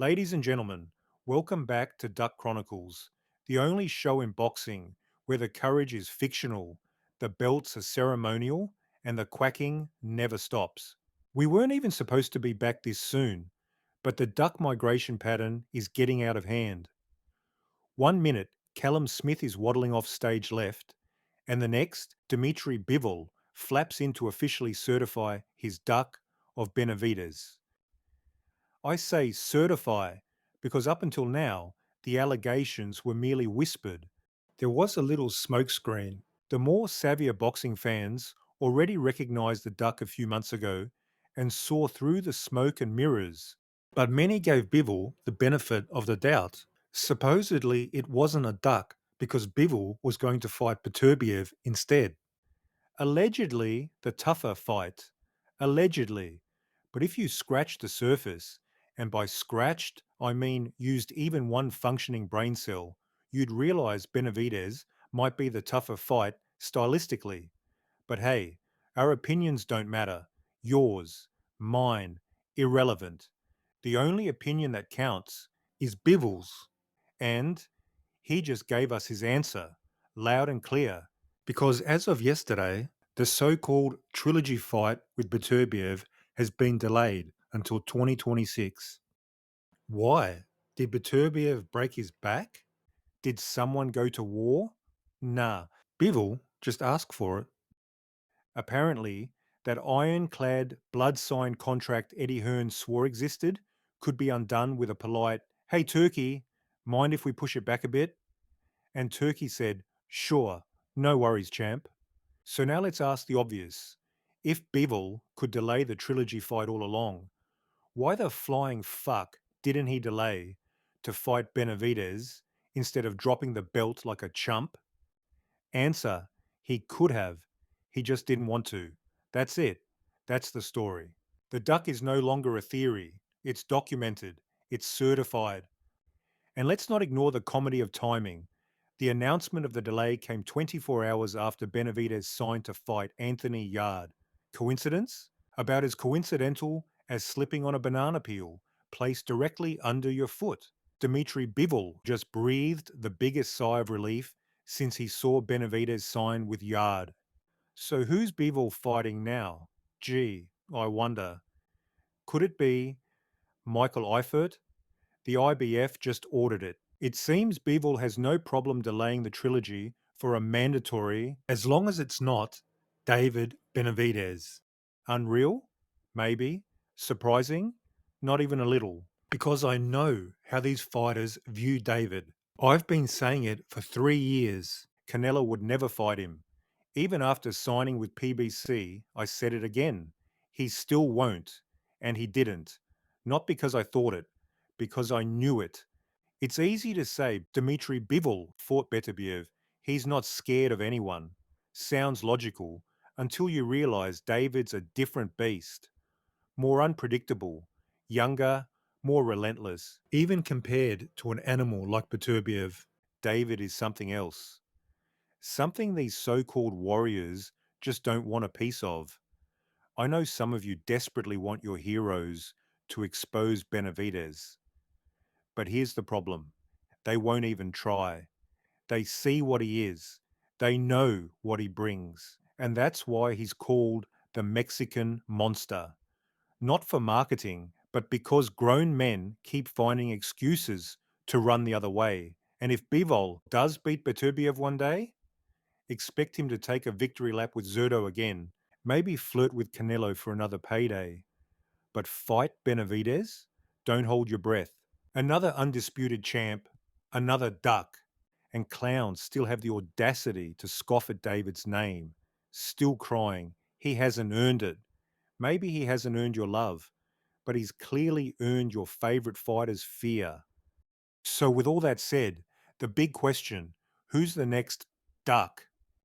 Ladies and gentlemen, welcome back to Duck Chronicles, the only show in boxing where the courage is fictional, the belts are ceremonial, and the quacking never stops. We weren't even supposed to be back this soon, but the duck migration pattern is getting out of hand. 1 minute, Callum Smith is waddling off stage left, and the next, Dmitry Bivol flaps in to officially certify his duck of Benavidez. I say certify because up until now, the allegations were merely whispered. There was a little smokescreen. The more savvier boxing fans already recognized the duck a few months ago and saw through the smoke and mirrors. But many gave Bivol the benefit of the doubt. Supposedly, it wasn't a duck because Bivol was going to fight Beterbiev instead. Allegedly, the tougher fight. Allegedly. But if you scratch the surface, and by scratched, I mean used even one functioning brain cell, you'd realize Benavidez might be the tougher fight stylistically. But hey, our opinions don't matter. Yours, mine, irrelevant. The only opinion that counts is Bivol's. And he just gave us his answer, loud and clear. Because as of yesterday, the so called trilogy fight with Beterbiev has been delayed until 2026. Why? Did Beterbiev break his back? Did someone go to war? Nah, Bivol just asked for it. Apparently, that ironclad, blood signed contract Eddie Hearn swore existed could be undone with a polite, "Hey, Turkey, mind if we push it back a bit?" And Turkey said, "Sure, no worries, champ." So now let's ask the obvious. If Bivol could delay the trilogy fight all along, why the flying fuck didn't he delay to fight Benavidez instead of dropping the belt like a chump? Answer, he could have. He just didn't want to. That's it. That's the story. The duck is no longer a theory. It's documented. It's certified. And let's not ignore the comedy of timing. The announcement of the delay came 24 hours after Benavidez signed to fight Anthony Yard. Coincidence? About as coincidental as slipping on a banana peel placed directly under your foot. Dmitry Bivol just breathed the biggest sigh of relief since he saw Benavidez sign with Yard. So who's Bivol fighting now? Gee, I wonder. Could it be Michael Eifert? The IBF just ordered it. It seems Bivol has no problem delaying the trilogy for a mandatory, as long as it's not David Benavidez. Unreal? Maybe. Surprising? Not even a little. Because I know how these fighters view David. I've been saying it for 3 years. Canelo would never fight him. Even after signing with PBC, I said it again. He still won't. And he didn't. Not because I thought it, because I knew it. It's easy to say Dmitry Bivol fought Beterbiev. He's not scared of anyone. Sounds logical until you realize David's a different beast. More unpredictable, younger, more relentless. Even compared to an animal like Beterbiev, David is something else. Something these so called warriors just don't want a piece of. I know some of you desperately want your heroes to expose Benavidez. But here's the problem, they won't even try. They see what he is, they know what he brings. And that's why he's called the Mexican monster. Not for marketing, but because grown men keep finding excuses to run the other way. And if Bivol does beat Beterbiev one day, expect him to take a victory lap with Zerto again, maybe flirt with Canelo for another payday. But fight Benavidez? Don't hold your breath. Another undisputed champ, another duck. And clowns still have the audacity to scoff at David's name, still crying, he hasn't earned it. Maybe he hasn't earned your love, but he's clearly earned your favorite fighter's fear. So, with all that said, the big question, who's the next duck?